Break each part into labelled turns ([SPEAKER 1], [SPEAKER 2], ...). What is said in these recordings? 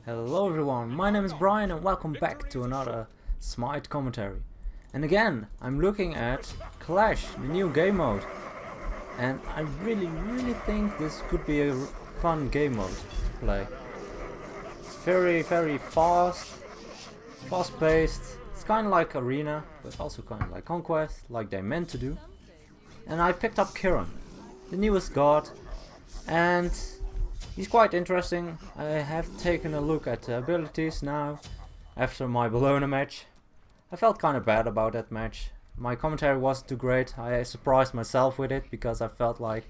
[SPEAKER 1] Hello everyone, my name is Brian and welcome back to another Smite commentary. And again, I'm looking at Clash, the new game mode. And I really think this could be a fun game mode to play. It's very fast paced. It's kind of like Arena, but also kind of like Conquest, like they meant to do. And I picked up Chiron, the newest god, and he's quite interesting. I have taken a look at the abilities now after my Bologna match. I felt kind of bad about that match. My commentary wasn't too great. I surprised myself with it because I felt like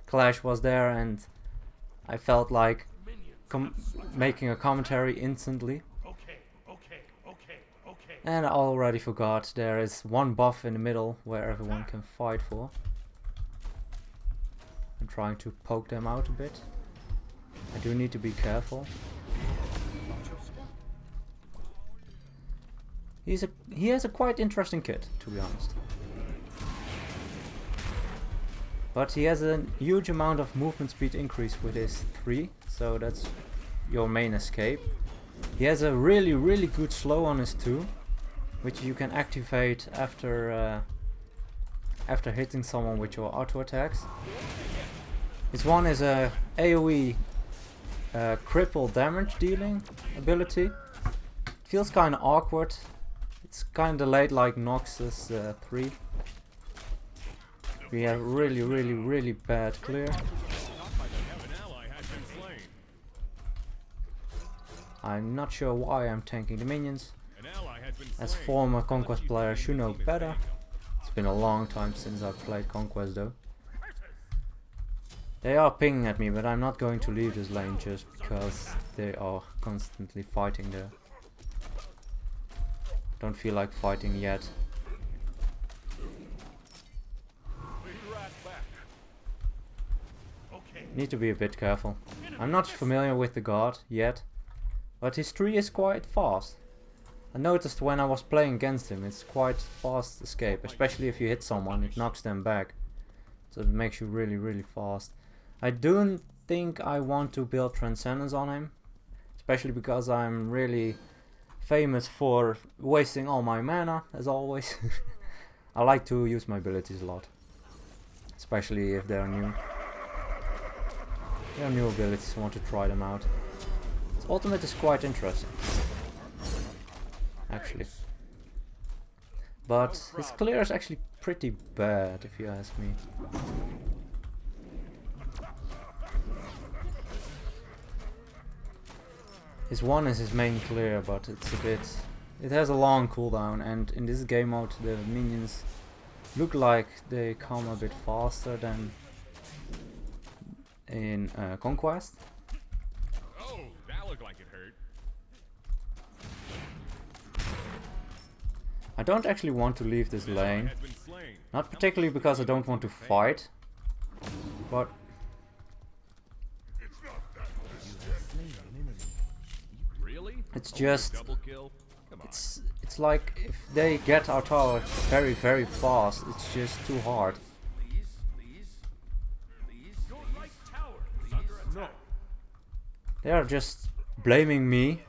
[SPEAKER 1] Clash was there and I felt like making a commentary instantly. And I already forgot there is one buff in the middle where everyone can fight for. I'm trying to poke them out a bit. I do need to be careful. He has a quite interesting kit, to be honest. But he has a huge amount of movement speed increase with his 3, so that's your main escape. He has a really good slow on his 2, which you can activate after hitting someone with your auto attacks. His 1 is a AoE cripple damage dealing ability. Feels kind of awkward. It's kind of delayed like Nox's 3. We have really bad clear. I'm not sure why I'm tanking the minions. As former Conquest player, I should know better. It's been a long time since I played Conquest though. They are pinging at me, but I'm not going to leave this lane just because they are constantly fighting there. Don't feel like fighting yet. Need to be a bit careful. I'm not familiar with the god yet, but his 3 is quite fast. I noticed when I was playing against him, it's quite fast escape, especially if you hit someone, it knocks them back. So it makes you really fast. I don't think I want to build Transcendence on him, especially because I'm really famous for wasting all my mana, as always. I like to use my abilities a lot, especially if they're new. They are new abilities, I want to try them out. His ultimate is quite interesting, actually. But his clear is actually pretty bad, if you ask me. His 1 is his main clear, but it's a bit... It has a long cooldown, and in this game mode the minions look like they come a bit faster than in Conquest.
[SPEAKER 2] Oh, that looked like it hurt.
[SPEAKER 1] I don't actually want to leave this lane. Not particularly because I don't want to fight, but it's just, it's like if they get our tower very fast, it's just too hard. They are just blaming me,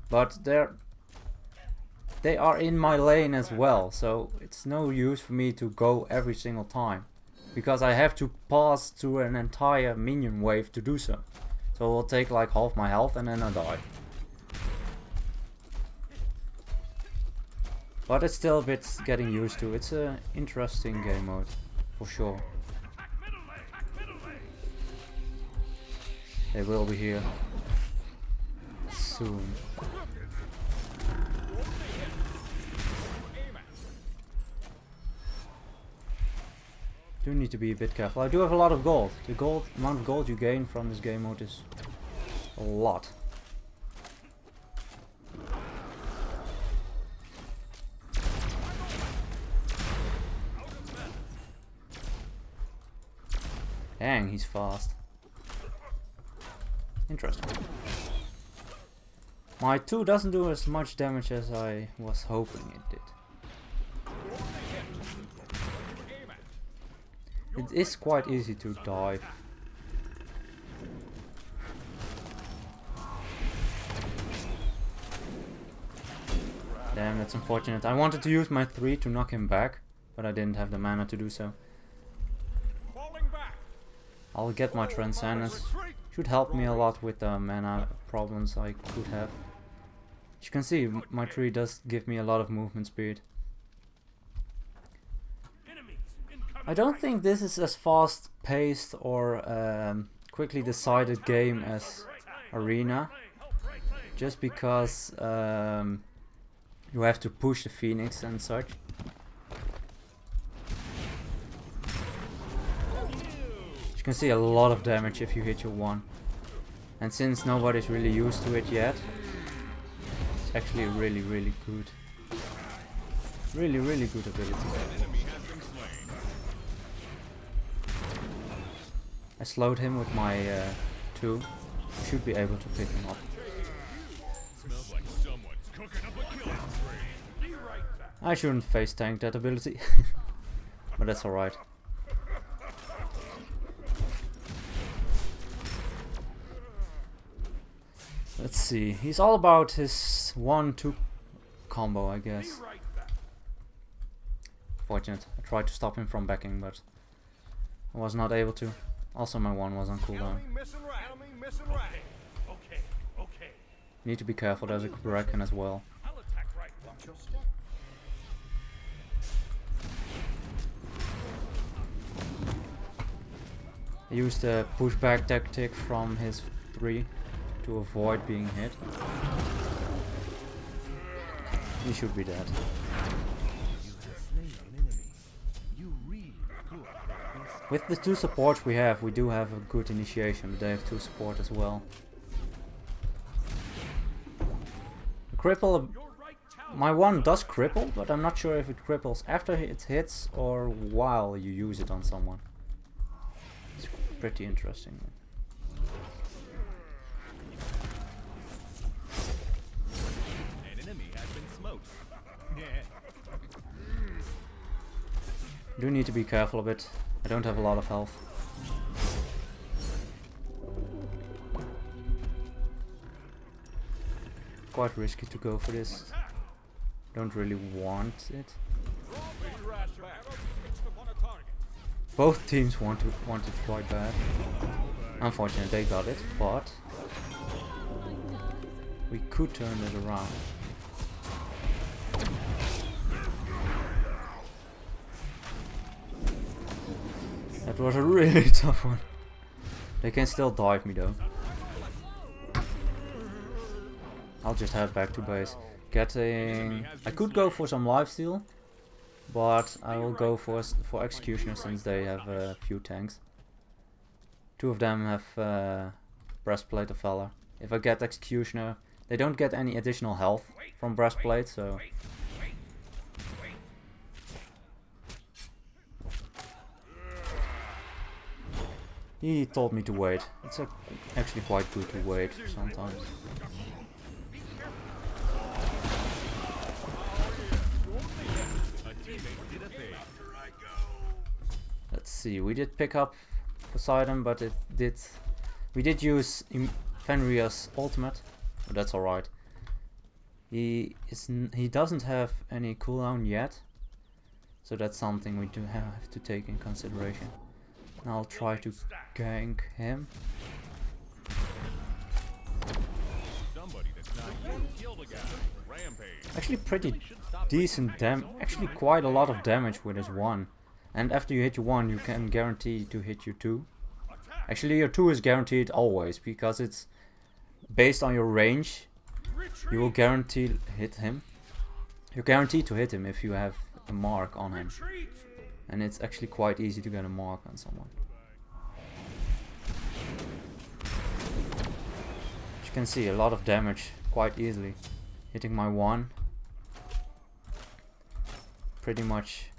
[SPEAKER 1] but they are in my lane as well, so it's no use for me to go every single time, because I have to pass through an entire minion wave to do so. So it will take like half my health and then I die. But it's still a bit getting used to. It's an interesting game mode, for sure. They will be here soon. Do need to be a bit careful. I do have a lot of gold. The amount of gold you gain from this game mode is a lot. Dang, he's fast. Interesting. My 2 doesn't do as much damage as I was hoping it did. It is quite easy to dive. Damn, that's unfortunate. I wanted to use my 3 to knock him back, but I didn't have the mana to do so. I'll get my Transcendence. Should help me a lot with the mana problems I could have. As you can see, my 3 does give me a lot of movement speed. I don't think this is as fast paced or quickly decided game as Arena, just because you have to push the Phoenix and such. You can see a lot of damage if you hit your 1. And since nobody's really used to it yet, it's actually a really good. Really good ability. I slowed him with my 2. Should be able to pick him up. I shouldn't face tank that ability, but that's alright. Let's see, he's all about his 1-2 combo, I guess. Fortunate, I tried to stop him from backing, but I was not able to. Also my 1 was on cooldown. Need to be careful, there's a Kraken as well. I used the pushback tactic from his 3 to avoid being hit. He should be dead. With the 2 supports we do have a good initiation, but they have 2 support as well. The cripple, my 1 does cripple, but I'm not sure if it cripples after it hits or while you use it on someone. It's pretty interesting. Do need to be careful a bit. I don't have a lot of health. Quite risky to go for this. Don't really want it. Both teams want it quite bad. Unfortunately, they got it, but we could turn it around. That was a really tough one. They can still dive me though. I'll just head back to base. I could go for some lifesteal, but I will go for Executioner since they have a few tanks. 2 of them have Breastplate of Valor. If I get Executioner, they don't get any additional health from Breastplate, so... He told me to wait. It's actually quite good to wait sometimes. Let's see, we did pick up Poseidon, but we did use Fenrir's ultimate, but that's alright. He doesn't have any cooldown yet, so that's something we do have to take in consideration. And I'll try to gank him. Actually pretty decent actually quite a lot of damage with his 1. And after you hit your 1 you can guarantee to hit your 2. Actually your 2 is guaranteed always, because it's based on your range. You will guarantee hit him. You're guaranteed to hit him if you have a mark on him. And it's actually quite easy to get a mark on someone. As you can see, a lot of damage quite easily. Hitting my 1 pretty much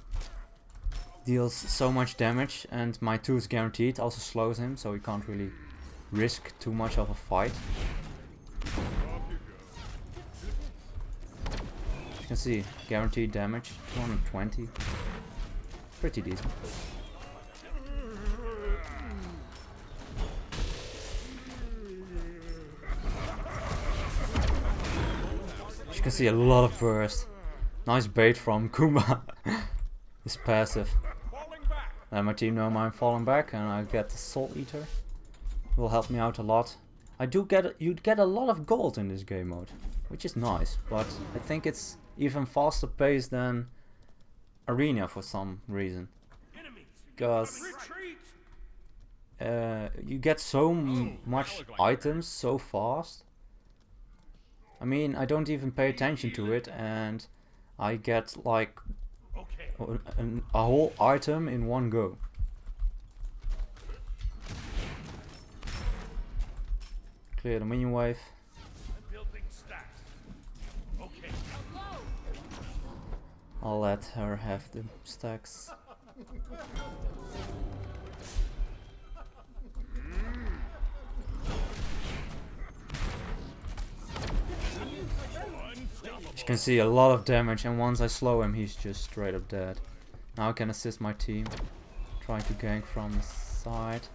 [SPEAKER 1] deals so much damage, and my 2 is guaranteed, also slows him, so he can't really risk too much of a fight. As you can see, guaranteed damage, 220. Pretty decent. As you can see, a lot of burst. Nice bait from Kuma. His passive.
[SPEAKER 2] Falling back.
[SPEAKER 1] Let my team know I'm falling back, and I get the Soul Eater. Will help me out a lot. You'd get a lot of gold in this game mode, which is nice, but I think it's even faster paced than Arena for some reason. Because you get so much items so fast. I mean, I don't even pay attention to it, and I get like a whole item in one go. Clear the minion wave. I'll let her have the stacks. You can see a lot of damage, and once I slow him, he's just straight up dead. Now I can assist my team, trying to gank from the side.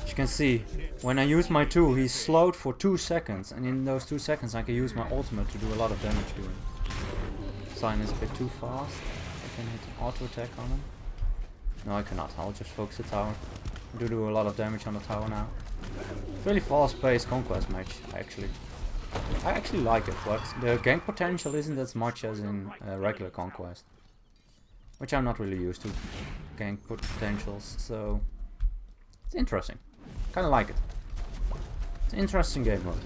[SPEAKER 1] As you can see, when I use my 2, he's slowed for 2 seconds, and in those 2 seconds I can use my ultimate to do a lot of damage to him. Sign is a bit too fast. I can hit an auto attack on him. No, I cannot. I'll just focus the tower. I do a lot of damage on the tower now. Really fast-paced conquest match, actually. I actually like it, but the gank potential isn't as much as in regular conquest, which I'm not really used to gank potentials. So it's interesting. Kind of like it. It's an interesting game mode.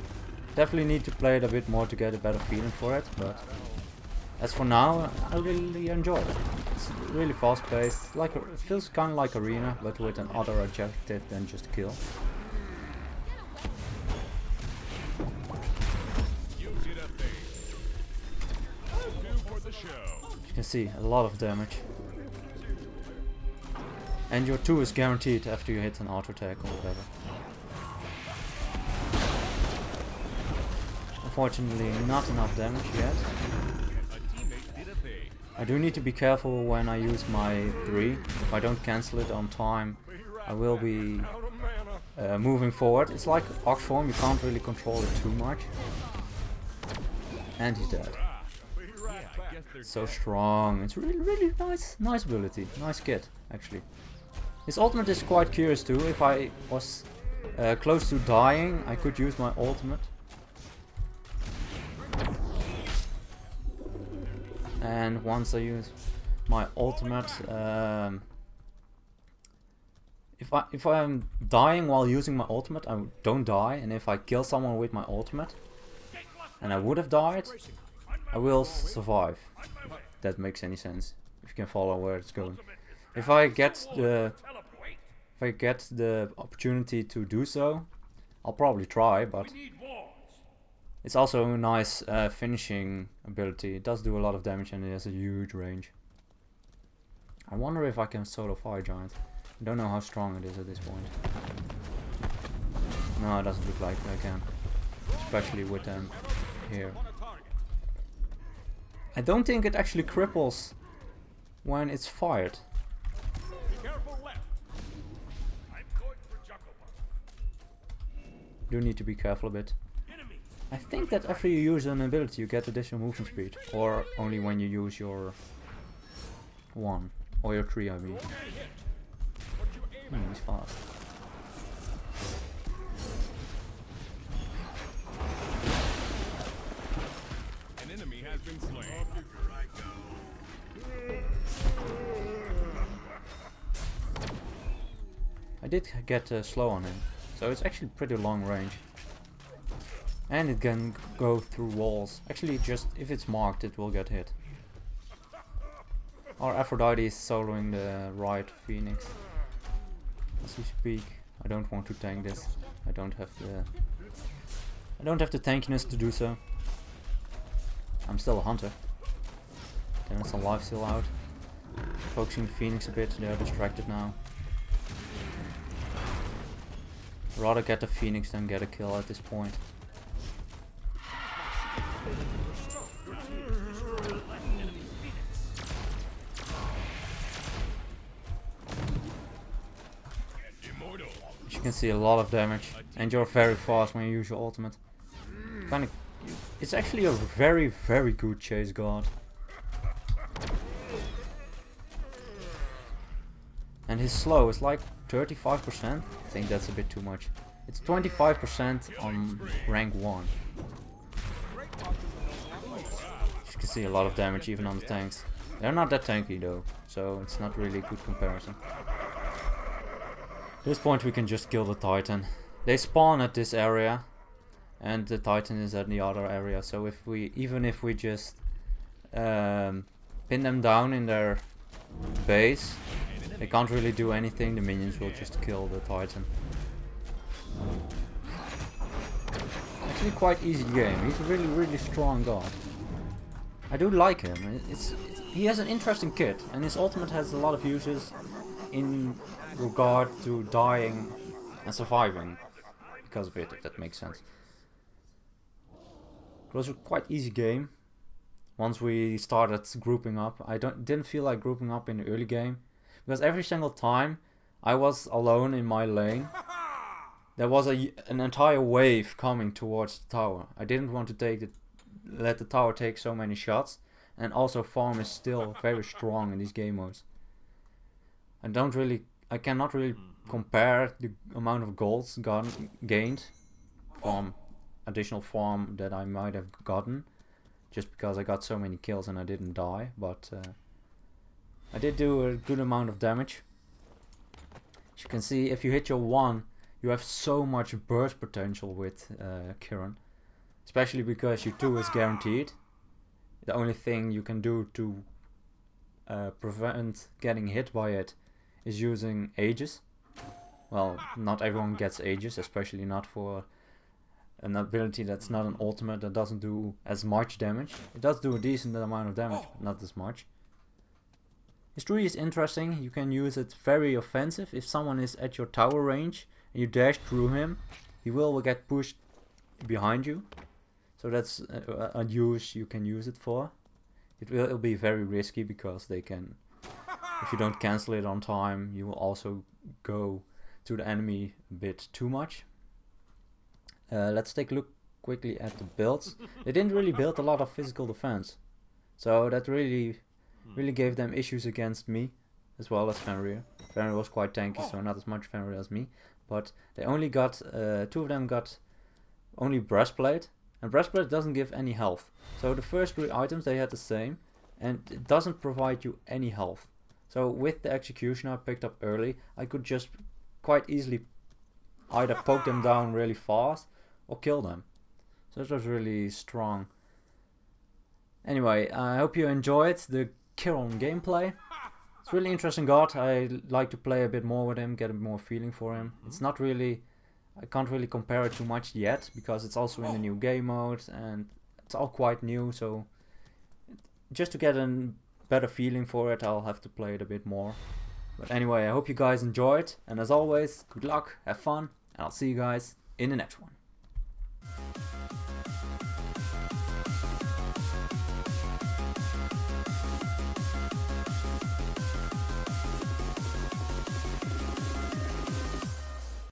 [SPEAKER 1] Definitely need to play it a bit more to get a better feeling for it, but as for now, I really enjoy it. It's really fast-paced. Like it feels kind of like Arena, but with an other objective than just kill. You can see a lot of damage. And your 2 is guaranteed after you hit an auto attack or whatever. Unfortunately, not enough damage yet. I do need to be careful when I use my 3. If I don't cancel it on time, I will be moving forward. It's like Ox form, you can't really control it too much. And he's dead. So strong. It's really nice ability. Nice kit, actually. His ultimate is quite curious too. If I was close to dying, I could use my ultimate. And once I use my ultimate, if I'm dying while using my ultimate, I don't die. And if I kill someone with my ultimate, and I would have died, I will survive. If that makes any sense. If you can follow where it's going. If I get the opportunity to do so, I'll probably try, but it's also a nice finishing ability. It does do a lot of damage and it has a huge range. I wonder if I can solo Fire Giant. I don't know how strong it is at this point. No, it doesn't look like I can. Especially with them here. I don't think it actually cripples when it's fired. Do need to be careful a bit. I think that after you use an ability you get additional movement speed, or only when you use your 1 or your 3, I mean. He's fast.
[SPEAKER 2] An enemy has been slain.
[SPEAKER 1] I did get slow on him, so it's actually pretty long range. And it can go through walls. Actually, just if it's marked, it will get hit. Our Aphrodite is soloing the right Phoenix as we speak. I don't want to tank this. I don't have the tankiness to do so. I'm still a hunter. There's some life still out. Focusing the Phoenix a bit. They're distracted now. Rather get the Phoenix than get a kill at this point. As you can see, a lot of damage, and you're very fast when you use your ultimate. It's actually a very, very good chase guard. And his slow is like 35%. I think that's a bit too much. It's 25% on rank 1. You can see a lot of damage even on the tanks. They're not that tanky though, so it's not really a good comparison. At this point we can just kill the Titan. They spawn at this area, and the Titan is at the other area. So even if we just pin them down in their base, they can't really do anything. The minions will just kill the Titan. Actually quite easy game. He's a really, really strong god. I do like him. He has an interesting kit, and his ultimate has a lot of uses in regard to dying and surviving because of it, if that makes sense. It was a quite easy game. Once we started grouping up, I didn't feel like grouping up in the early game, because every single time I was alone in my lane, there was an entire wave coming towards the tower. I didn't want to let the tower take so many shots, and also farm is still very strong in these game modes. I cannot really compare the amount of golds gained from additional farm that I might have gotten, just because I got so many kills and I didn't die, but I did do a good amount of damage. As you can see, if you hit your 1, you have so much burst potential with Chiron, especially because your 2 is guaranteed. The only thing you can do to prevent getting hit by it is using Aegis. Well, not everyone gets Aegis, especially not for an ability that's not an ultimate, that doesn't do as much damage. It does do a decent amount of damage, but not as much. His 3 is interesting. You can use it very offensive. If someone is at your tower range and you dash through him, he will get pushed behind you. So that's a use you can use it for. It'll be very risky because they can, if you don't cancel it on time, you will also go to the enemy a bit too much. Let's take a look quickly at the builds. They didn't really build a lot of physical defense, so that really gave them issues against me, as well as Fenrir. Fenrir was quite tanky, so not as much Fenrir as me, but they only got, 2 of them got only breastplate, and breastplate doesn't give any health. So the first 3 items they had the same, and it doesn't provide you any health. So with the executioner I picked up early, I could just quite easily either poke them down really fast or kill them. So it was really strong. Anyway, I hope you enjoyed the Chiron gameplay. It's really interesting god. I like to play a bit more with him, get a more feeling for him. It's not really, I can't really compare it too much yet, because it's also in the new game mode and it's all quite new, so just to get a better feeling for it, I'll have to play it a bit more. But anyway, I hope you guys enjoyed, and as always, good luck, have fun, and I'll see you guys in the next one.